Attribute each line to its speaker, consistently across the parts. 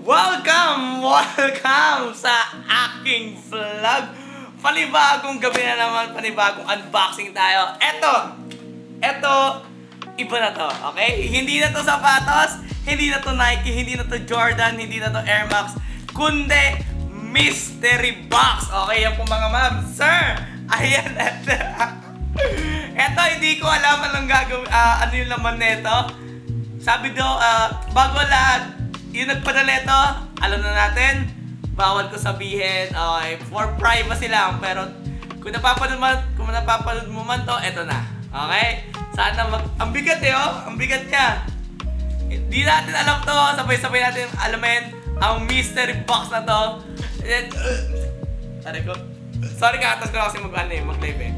Speaker 1: Welcome sa aking vlog. Panibagong gabi na naman, panibagong unboxing tayo. Eto, iba na to, okay? Hindi na to sapatos, hindi na to Nike, hindi na to Jordan, hindi na to Air Max, kundi mystery box. Okay, yan po mga ma'am. Sir, ayan, eto, hindi ko alam anong gagawin, ano yung laman nito. Sabi daw, bago lahat, yung nagpadala ito, alam na natin, bawal ko sabihin, okay, for privacy lang, pero kung napapanood mo man to, eto na, okay? Sana ang bigat ang bigat niya. Hindi natin alam to, sabay-sabay natin alamin ang mystery box na to. Sorry katas ko kasi mag-live eh.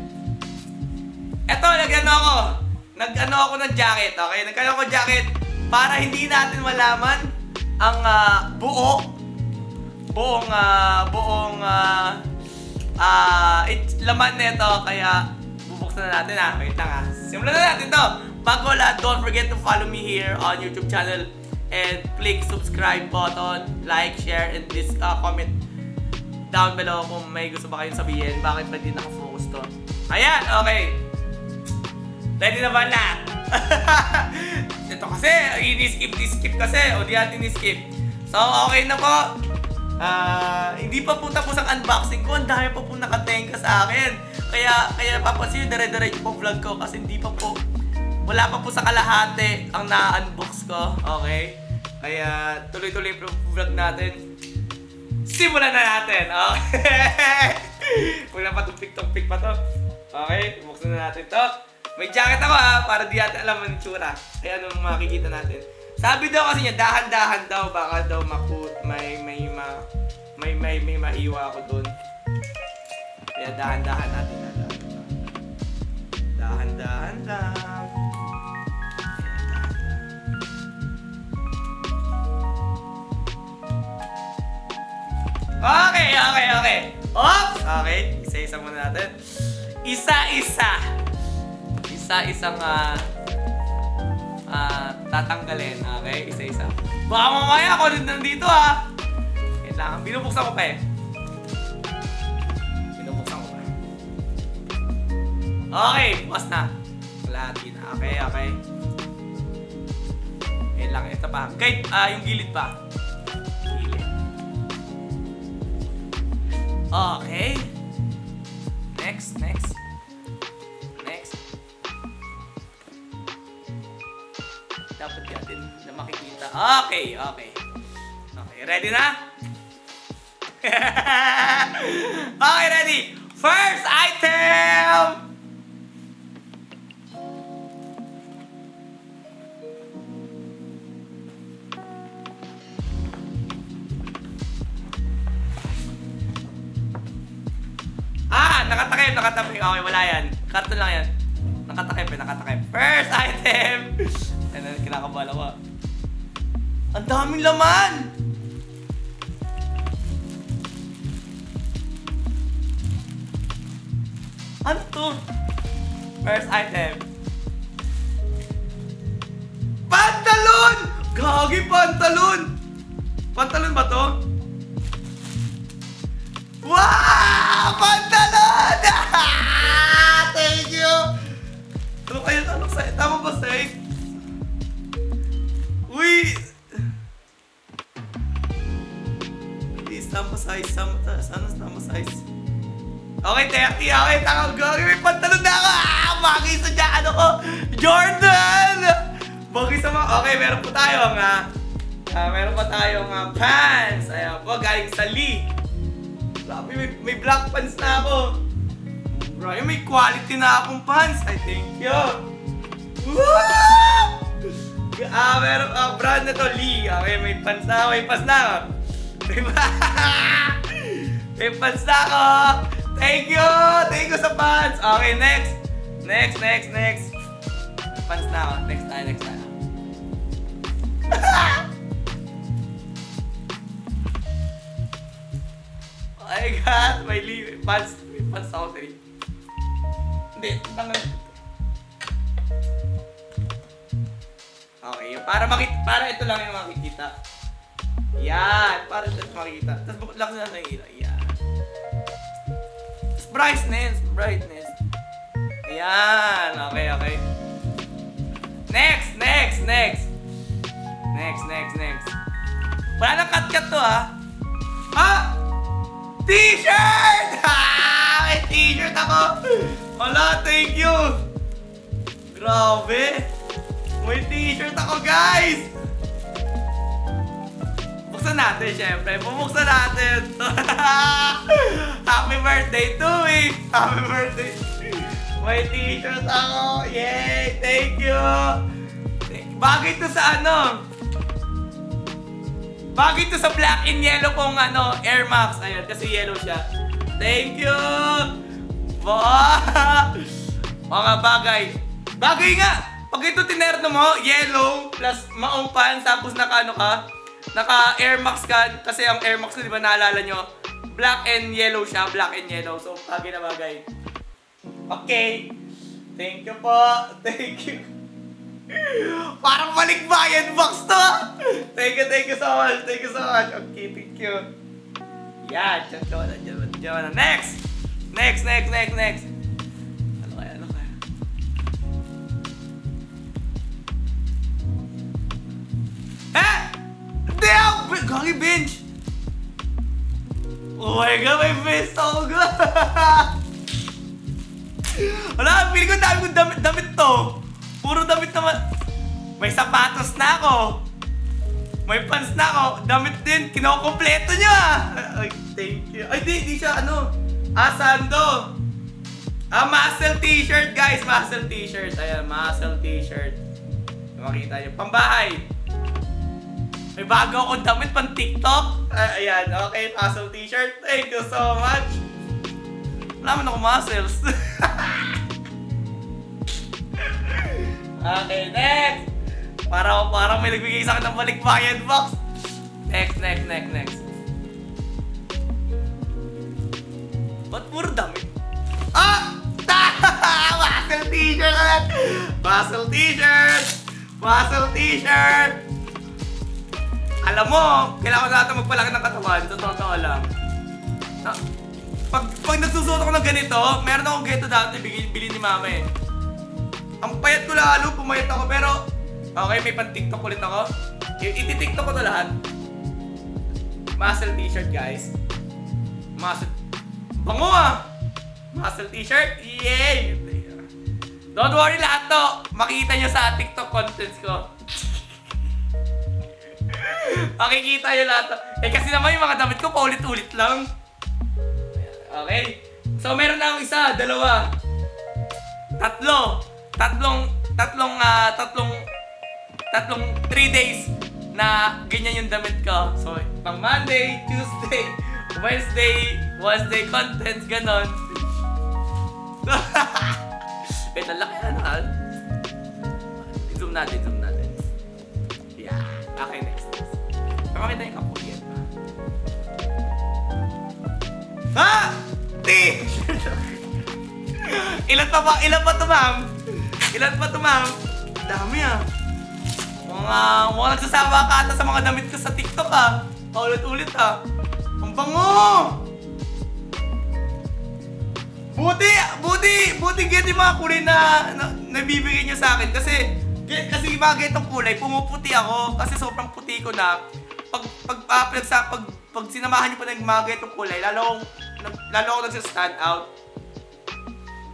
Speaker 1: Eto, nag-ano ako ng jacket, okay? Nagkano ako jacket para hindi natin malaman ang buong laman nito, kaya bubuksan na natin Wait lang simulan na natin to. Bago lahat, don't forget to follow me here on YouTube channel and click subscribe button, like, share, and this comment down below kung may gusto ba kayong sabihin, bakit ba di nakafocus to. Ayan, okay. Ready na ba lahat? Ito kasi, ini-skip kasi, o di natin ini-skip. So, okay na po. Hindi pa po tapos ang unboxing ko. Ang dami pa po nakatenga sa akin. Kaya napapansin nyo, dire-diretso po vlog ko kasi hindi pa po, wala pa po sa kalahati ang na-unbox ko. Okay? Kaya tuloy-tuloy po vlog natin. Simulan na natin. Okay? Huwag na patumpik-tumpik pa to. Okay? Buksan na natin to. May jacket ako para di natin alam ang itsura. Kaya anong makikita natin. Sabi daw kasi niya, dahan-dahan daw, baka daw may maiwa ako dun. Kaya dahan-dahan natin na lang. Dahan-dahan lang. Okay. Oops! Okay, isa-isa muna natin. Isa-isang tatanggalin. Okay, isa-isa. Baka mamaya ako nandito Wait lang, binubuksan ko pa Okay, bukas na. Kalahati na. Okay. Wait lang, ito pa. Kahit yung gilid pa. Okay. Next. Dapat natin na makikita. Okay. Ready na? Okay, ready. First item! Nakatakip. Okay, wala yan. Karton lang yan. Nakatakip. First item! Kinakabahan ako. Ang daming laman! Ano to? First item. Pantalon! Gagi, pantalon! Pantalon ba to? Wow! Pantalon! Thank you! Ano kaya? Anong size? Tama ba size? Uy! Please, tama size. Sana tama size. Okay, 30. Okay, takang gawin. May pantalon na ako. Bagay sa dyan. Ano ko? Jordan! Bagay sa mga... Okay, meron po tayong pants. Ayan po, galing sa Lee. Grabe, may black pants na ako. Grabe, may quality na akong pants. I thank you. Woo! Meron, brand na to, Lee. Okay, may pants na ako. May pants na ako. Thank you sa pants. Okay, next. Pants na ako. Next tayo. Oh my God, may pants ako. Hindi, tangan. Okay, para ito lang yung makikita. Yan, para makikita. Tapos lakas na ng ilaw. Yan. Tapos brightness. Yan, okay. Next. Wala nang cut to ha. T-shirt! May t-shirt ako. Wala, thank you. Grabe. May t-shirt ako, guys. Buksan natin, syempre. Bubuksan natin. Happy birthday to me. Happy birthday. May t-shirt ako. Yay! Thank you. Bagay to sa ano? Bagay to sa black and yellow kong Air Max. Ayun, kasi yellow siya. Thank you. Mga bagay. Bagay nga. Pag ito tinerno mo, yellow plus maong pants, tapos naka Air Max ka. Kasi ang Air Max ko, di ba naalala nyo? Black and yellow siya. Black and yellow. So, bagay na bagay. Okay. Thank you po. Thank you. Parang balikbayan box to. Thank you so much. Okay, thank you. Yan. Diyan. Next. Ano kaya? Hindi ako! Gagi bench! Oh my God, may vest ako ga! Wala, feeling ko dami kong damit to. Puro damit naman. May sapatos na ako. May pants na ako. Damit din. Kinokompleto niya. Ay, thank you. Ay, di siya sando. Muscle t-shirt, guys. Muscle t-shirt. Ayan, muscle t-shirt. Makita niyo. Pambahay. May bago akong damit pang TikTok. Ayan, okay. Muscle t-shirt. Thank you so much. Wala man ako muscles. Okay, next! Parang may nagbigay sa akin ng balikbayan box. Next. Ba't puro damit? Muscle t-shirt ulit! Muscle t-shirt! Alam mo, kailangan natin magpalaki ng katawan. Sa totoo lang. Pag nagsusuot ako ng ganito, meron akong ganito dati, bili ni mama eh. Ang payat ko lalo, pumayat ako, pero okay, may pan-TikTok ulit ako. Iti-TikTok ko to lahat. Muscle t-shirt, guys. Bango Muscle t-shirt, yay! Don't worry lahat to, makita nyo sa TikTok contents ko. Makikita nyo lahat to. Kasi naman yung mga damit ko, paulit-ulit lang. Okay? So, meron na akong isa, dalawa, tatlong 3 days na ganyan yung damit ko. So, pang Monday, Tuesday, Wednesday contents, ganon. Wait, lalaki zoom natin. Yeah. Okay, next. Pakakita yung kapulian ba? Ilan pa to, ma'am? Dami Mukhang nagsasawa ka ata sa mga damit ko sa TikTok Paulit-ulit Ang bango! Buti get yung mga kulay na nabibigay nyo sa akin. Kasi mga getong kulay, pumuputi ako. Kasi sobrang puti ko na. Pag sinamahan nyo pa ng mga getong kulay, lalo ako nagsa-stand out.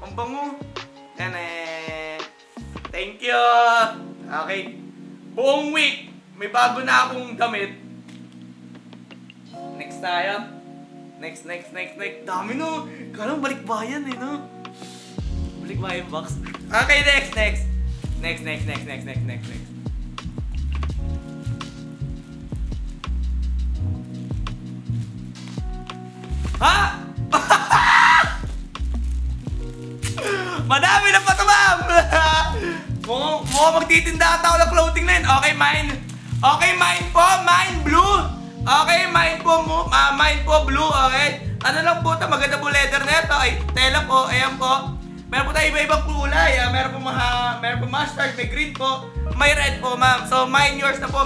Speaker 1: Ang bango. Thank you. Okay. Buong week, may bago na akong damit. Next tayo. Next. Dami no. Kalang balikbayan no. Balikbayan box. Okay, next. Madami na pa to, ma'am! Mukhang magtitinda ata ako ng clothing line. Okay, mine po. Mine blue. Okay, mine po blue. Okay. Ano lang po ito, maganda po leather na ito. Ay, tela po, ayan po. Meron po tayo iba-ibang kulay. Meron po mustard, may green po. May red po, ma'am. So, mine yours na po,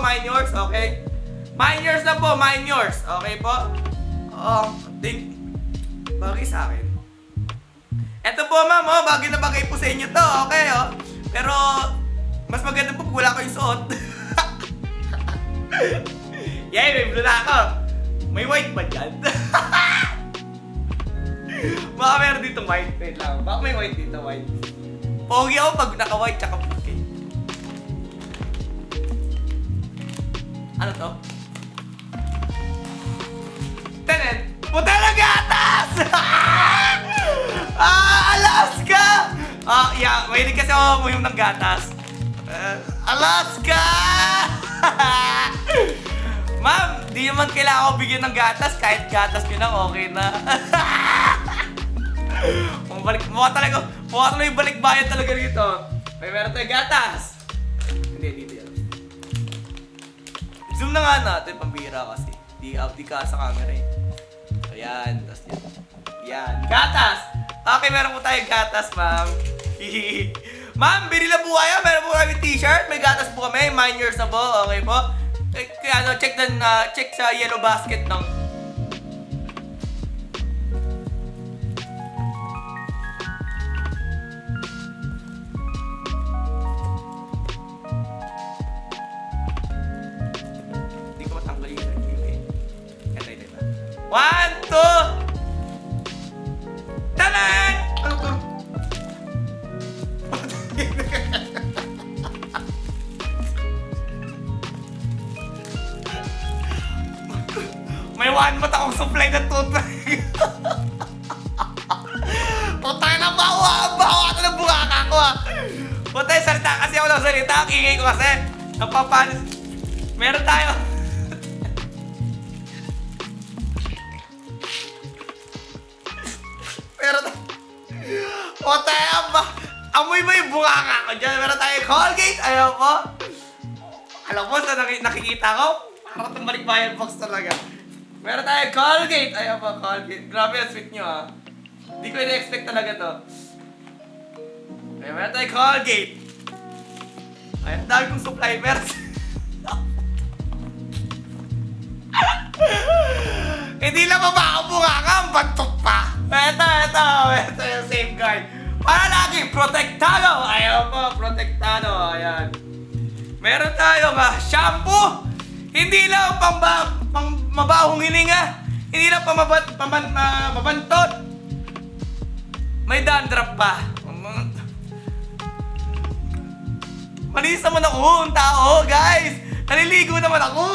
Speaker 1: okay. Mine yours na po, mine yours. Okay po? Bagay sa akin. Eto po ma'am, bagay na bagay po sa inyo to, okay Pero, mas maganda po pag wala ko yung suot. Yay, may blue na ako. May white ba dyan? Baka meron dito white. Wait lang, baka may white dito, white. Pogi ako pag naka-white tsaka puti. Ano to? Tenen! Puta na gatas! Alaska! Yeah, mahilig kasi ako yung ng gatas. Alaska! Ma'am, di naman kailangan ko bigyan ng gatas. Kahit gatas nyo lang, okay na. Mukha talaga yung balikbayan talaga dito. Meron tayong gatas. Hindi, dito yan. Zoom na nga natin, pambira kasi. Di ka sa camera eh. Ayan, tapos yan. Yan, gatas! Okay, meron po tayong gatas, ma'am. Ma'am, binila po kayo. Meron po kami t-shirt. May gatas po kami. Mine yours na po. Okay po. Kaya check sa yellow basket ng... Hindi ko matanggal yung review eh. Ito. 1, 2... Tanan! Ano to? May one month akong supply na toothbrush. Putay na bawa ito ng bukaka ko Putay, salita kasi ako ng salita. Ang ingay ko kasi. Napapanis. Meron tayo. Putay, amoy mo yung bukaka ko dyan. Meron tayo Colgate. Ayaw po. Alam mo sa nakikita ko? Parang itong balikbayan box talaga. Meron tayo Colgate. Ayaw po, Colgate. Grabe ang sweet nyo Hindi ko ina-expect talaga to. Meron tayo Colgate. Ay, ang dami kong supply. Hindi lang mabaka bukaka. Ang bantok pa. Ito yung safeguard. Para lagi, protektado. Ayaw po, protektado. Ayan. Meron tayong shampoo. Hindi lang pang mabahong hininga. Hindi lang pang mabantot. May dandruff pa. Malinis naman ako, ang tao, guys. Naliligo naman ako.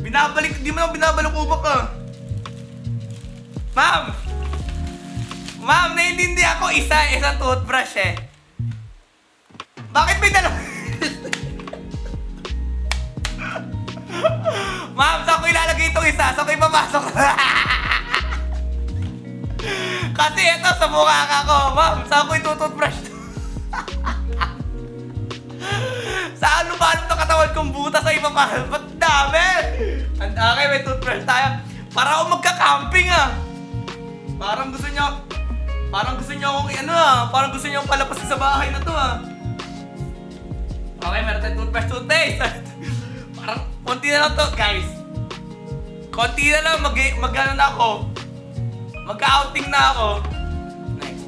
Speaker 1: Di mo naman binabalukubak ka. Ma'am, naiintindihan ako isang toothbrush eh. Bakit may dalawa? Ma'am, saan ko ilalagay itong isa? Saan ko ipapasok? Kasi ito sa mukha ko. Ma'am, saan ko itutoothbrush? Saan lumalong ng katawan kong butas sa ipapasok? Ba't dami? Okay, may toothbrush tayo. Para ako magka-camping Parang gusto niyo akong parang gusto niyo akong palapasin sa bahay na to Okay, meron tayong toothpaste. Parang konti na lang to, guys. Konti na lang, mag-ano na ako. Mag-outing na ako. Next.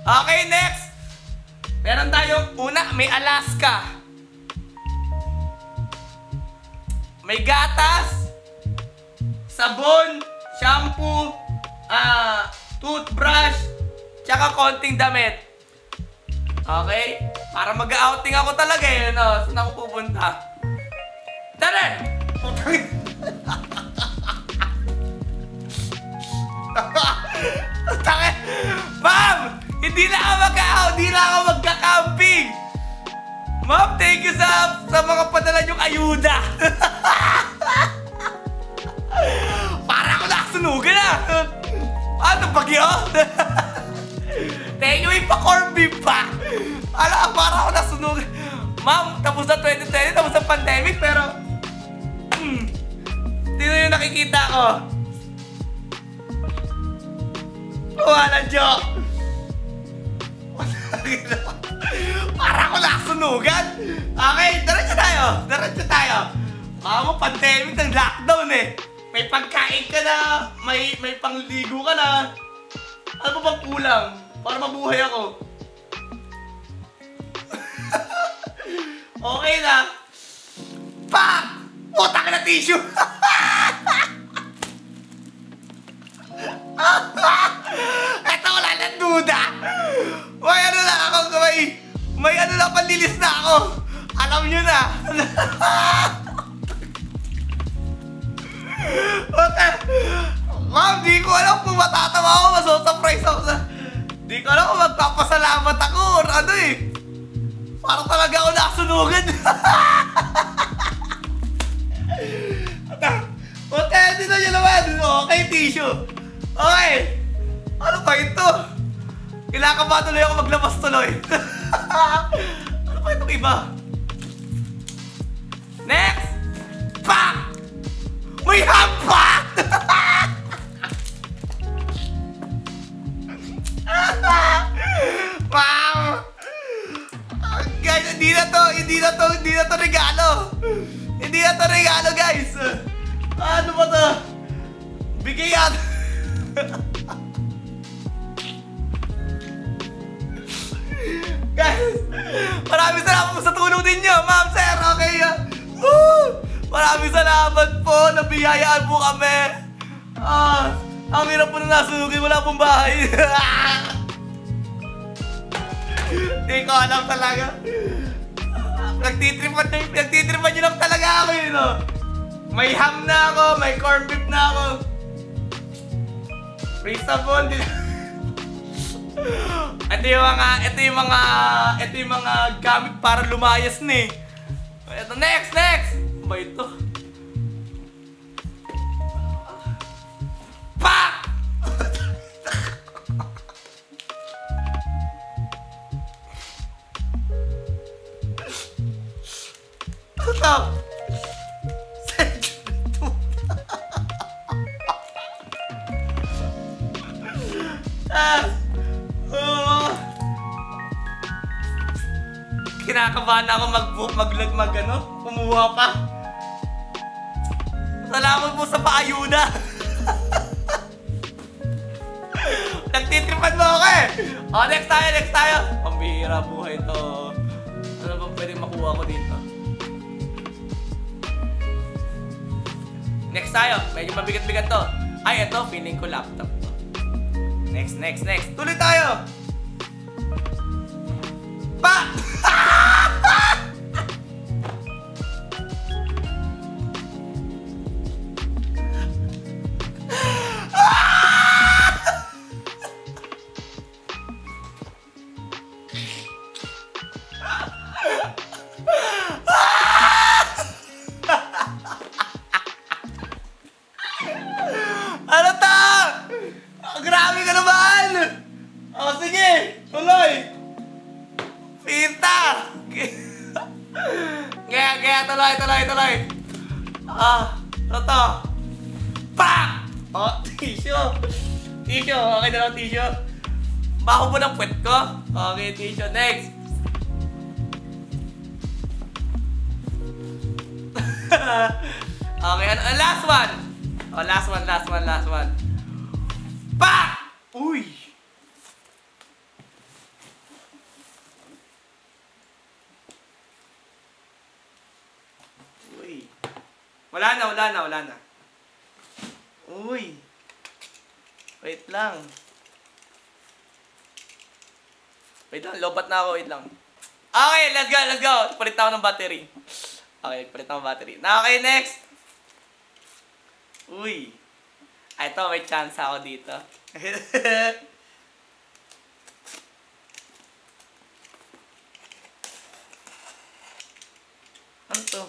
Speaker 1: Okay, next. Meron tayong may Alaska. May gatas, sabon, shampoo, toothbrush, tsaka konting damit. Okay? Para mag-outing ako talaga Saan ako pupunta? Tara! Ma'am! Hindi na ako magka-camping! Ma'am, thank you sa mga padala niyong ayuda! Para ako nakasunugan Ano, bagyo? Thank you, ipa-corn beef pa! Para ako nasunugan. Ma'am, tapos na 2020, tapos na pandemic, pero... Dito yung nakikita ko. Walang joke! Para ko nasunugan. Okay, diretso tayo. Diretso tayo. Baka mo pandemic ng lockdown eh. May pagkain ka na, may pangligo ka na. Ano ba bang kulang? Para mabuhay ako. Okay na. Pak! Puta ka na tissue! Eto, wala nang duda. May ano na ako, may ano na panlilis na ako. Alam nyo na. Okay. Ma'am, di ko alam kung matatawa ako, maso-surprise ako sa... Di ko alam kung magpapasalamat ako or ano eh. Parang talaga ako nakasunugan. Okay, dito nyo naman. Okay, tissue. Okay. Ano ba ito? Kailangan tuloy ako maglabas tuloy. Ano ba itong iba? Next! Pak! May hampak! Wow! Guys, hindi na to regalo. Hindi na to regalo, guys. Ano ba to? Bigay yan. Guys, maraming salamat po sa tulong ninyo, ma'am, sir. Okay. Maraming salamat po. Nabiyayaan po kami. Ang hirap po na nasunukin. Wala pong bahay. Hindi ko alam talaga. Nagtitripan nyo lang talaga ako yun, no? May ham na ako, may corned beef na ako. Reasonable din. Ito yung mga gamit para lumayas na eh. Ito, next! Ano ba ito? Pak! Ito! Kinakabahan ako kumuha pa. Salamat po sa paayuda. Nagtitripan mo ako eh. O, next tayo. Pambihira buhay to. Ano ba pwedeng makuha ko dito? Next tayo. Medyo mabigat-bigat to. Ay, ito. Feeling ko laptop to. Next. Tuloy tayo. Pa! Ano to? Grabe ka naman! O, sige! Tuloy! Pinta! Kaya, tuloy! Ano to? Pak! O, tissue! Okay na lang tissue. Baho mo ng puwet ko? Okay, tissue. Next! Okay, last one! Oh, last one. Pak! Uy! Wala na. Uy! Wait lang, lobat na ako, wait lang. Okay, let's go! Palit ako ng battery. Okay, next! Uy! Ito, may chance ako dito. Ano to?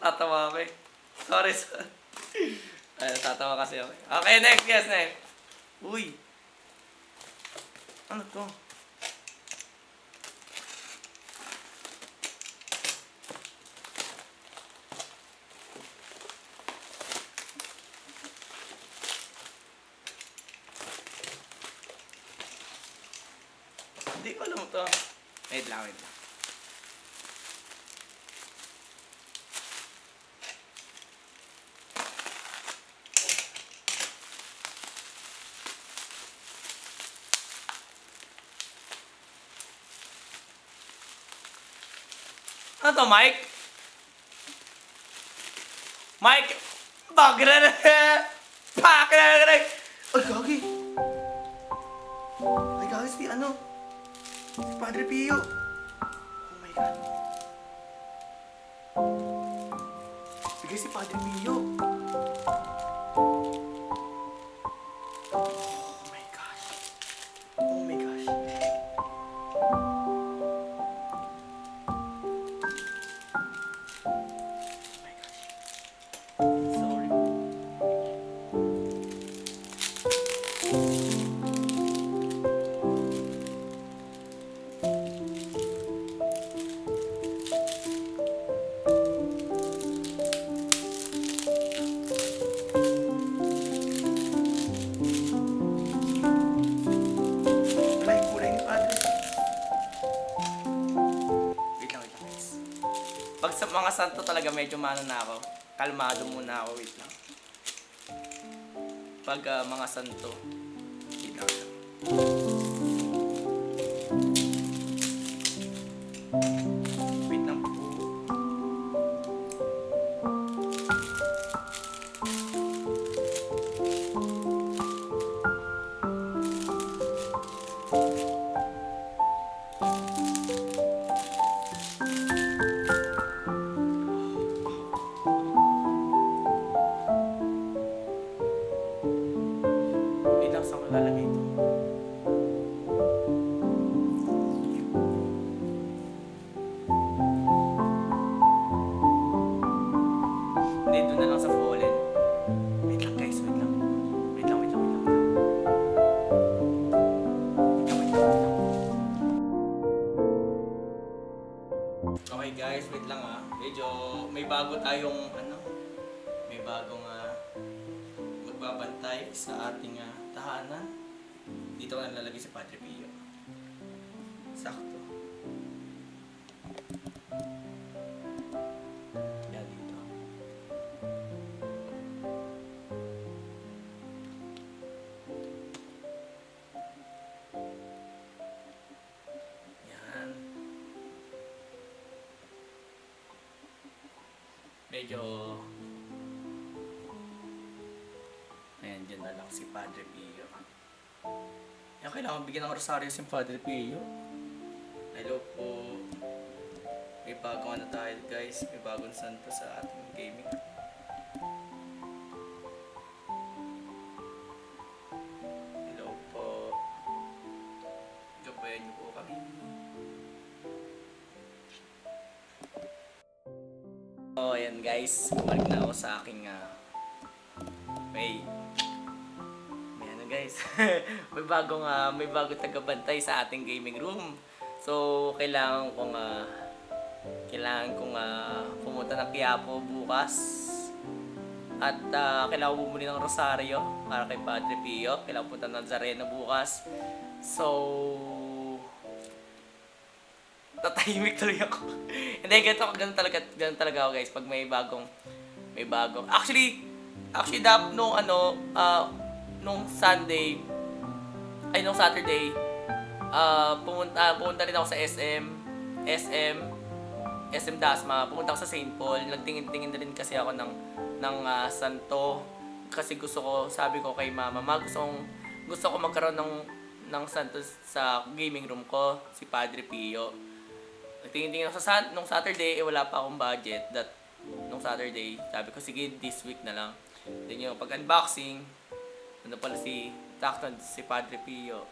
Speaker 1: Tatawa ako eh. Sorry. Ay, tatawa kasi ako. Okay, next. Uy. Ano to? Hindi ko alam to. Wait lang, wait lang. Ano to, Mike? Mike! Bagla na! Pakla na! Ay, gagi! Ay, gagi, si ano? Si Padre Pio! Oh my God! Bigay si Padre Pio! Oh my gosh! Oh my gosh! Sorry. Wala yung kulay ni Padre. Wait lang, guys. Pag sa mga santo talaga medyo mano na ako. Kalmado muna ako, wait lang. Pag mga santo, wait lang. Wait lang po. Wait lang, saan ko lalagay ito? Hindi, doon na lang sa fallen. Wait lang guys, wait lang. Wait lang, wait lang, wait lang. Wait lang, wait lang, wait lang. Okay guys, wait lang ah. Medyo may bago tayong ano, may bagong magbabantay sa ating tahanan. Dito ko nalalagay si Padre Pio. Sakto. Yan dito. Yan. Medyo ayan, dyan na lang si Padre Pio. Yan, kailangan bigyan ng rosaryo si Padre Pio. Hello po. May bagong ano tayo guys. May bagong santo sa ating gaming. Hello po. Gabayan niyo po kami. Oh, ayan guys. Bumalik na ako sa aking may ano guys. may bagong tagabantay sa ating gaming room. So kailangan kong pumunta ng Quiapo bukas. At kailangan ko bumili ng rosaryo para kay Padre Pio. Kailangan punta ng Nazareno bukas. So tatahimik tuloy ako. Hindi, ganun talaga ako guys pag may bagong actually nung Sunday ay nung Saturday pumunta rin ako sa SM Dasma. Pumunta ako sa St. Paul. Nagtingin-tingin na rin kasi ako ng santo kasi sabi ko kay mama, gusto ko magkaroon ng santo sa gaming room ko, si Padre Pio. Nagtingin-tingin ako nung Saturday, wala pa akong budget nung Saturday. Sabi ko sige, this week na lang. Then yung pag-unboxing, ano pala si Padre Pio.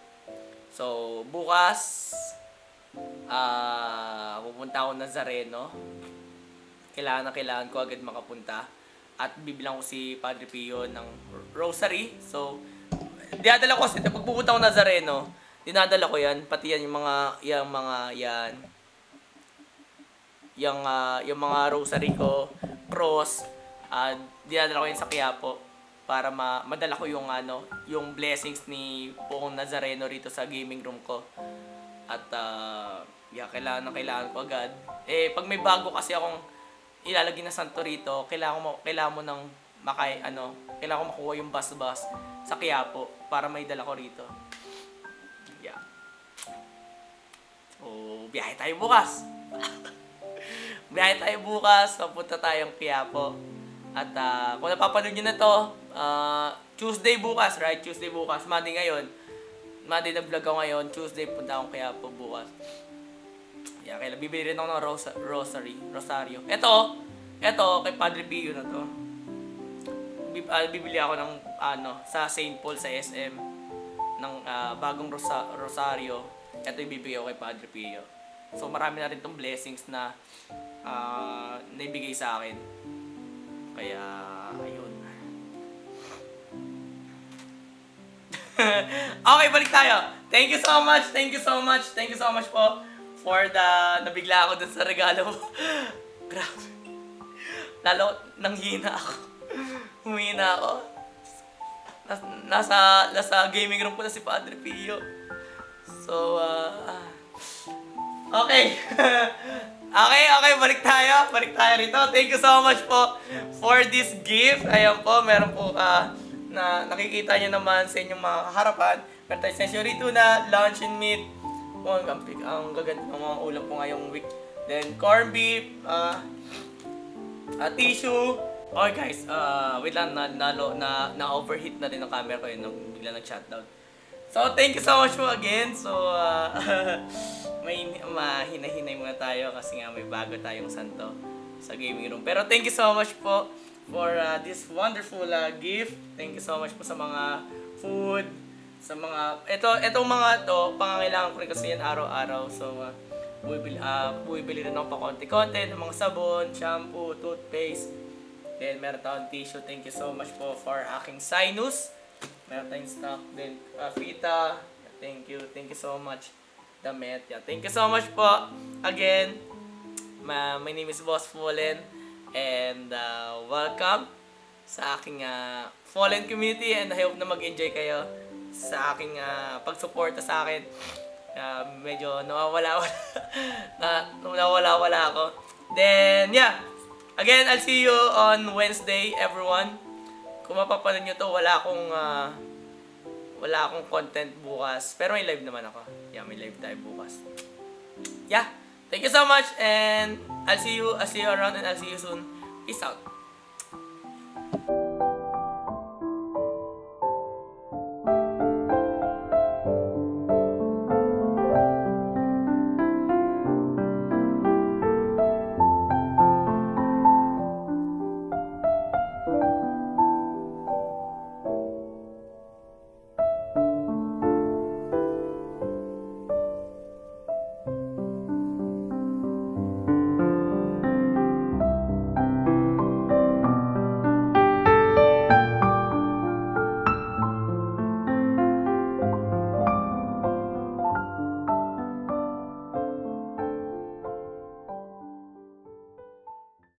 Speaker 1: So, bukas, pupunta ako Nazareno. Kailangan ko agad makapunta. At bibilang ko si Padre Pio ng rosary. So, diadala ko kasi pag pupunta ako Nazareno, dinadala ko yan. Pati yan yung mga rosary ko, cross, dinadala ko yan sa Quiapo para madala ko yung blessings ni Poong Nazareno rito sa gaming room ko. At kailangan ko agad. Pag may bago kasi akong ilalagay na santo rito, kailangan mo nang kailangan ko makuha yung bus sa Quiapo para may dala ko rito. Yeah. So, biyahe tayo bukas. Papunta tayong Quiapo. At kung napapanood nyo na to, Tuesday bukas, right? Tuesday bukas. Monday ngayon. Monday na vlog ako ngayon. Tuesday punta akong Quiapo bukas. Yeah, kaya bibili rin ako ng Rosario. Ito, kay Padre Pio na to. Bibili ako ng sa St. Paul sa SM ng bagong Rosario. Ito ibibigay ko kay Padre Pio. So marami na rin tong blessings na naibigay sa akin. Kaya ayun. Okay, balik tayo. Thank you so much po for nabigla ako dun sa regalo mo. Grabe. Lalo nanghina ako. Humina ako. Nasa gaming room ko na si Padre Pio. So, okay. Okay, balik tayo rito. Thank you so much po for this gift. Ayan po, meron po na nakikita nyo naman sa inyong mga harapan. Meron tayo sensorito na lunch and meat. Ang gaganda ng mga ulam po ngayong week. Then, corned beef, tissue. Okay guys, wait lang, na-overheat na rin ang camera ko yun nung bigla nag-shutdown. So, thank you so much po again. So, mahina-hinay muna tayo kasi nga may bago tayong santo sa gaming room. Pero thank you so much po for this wonderful gift. Thank you so much po sa mga food, sa mga, itong mga to, pangangailangan ko rin kasi yan araw-araw. So, bumibili rin ako pa konti-konti ng mga sabon, shampoo, toothpaste. Then, meron tayong tissue. Thank you so much po for aking sinus. Meron tayong stock. Then, Fita. Thank you so much. Damit. Yeah. Thank you so much po. Again, my name is Boss Fallen. And welcome sa aking Fallen community. And I hope na mag-enjoy kayo sa aking pagsuporta sa akin. Medyo nawawala ako. Then, yeah. Again, I'll see you on Wednesday, everyone. Kung mapapanood nyo to, wala akong content bukas. Pero may live naman ako. Yeah, may live tayo bukas. Yeah, thank you so much and I'll see you around and I'll see you soon. Peace out.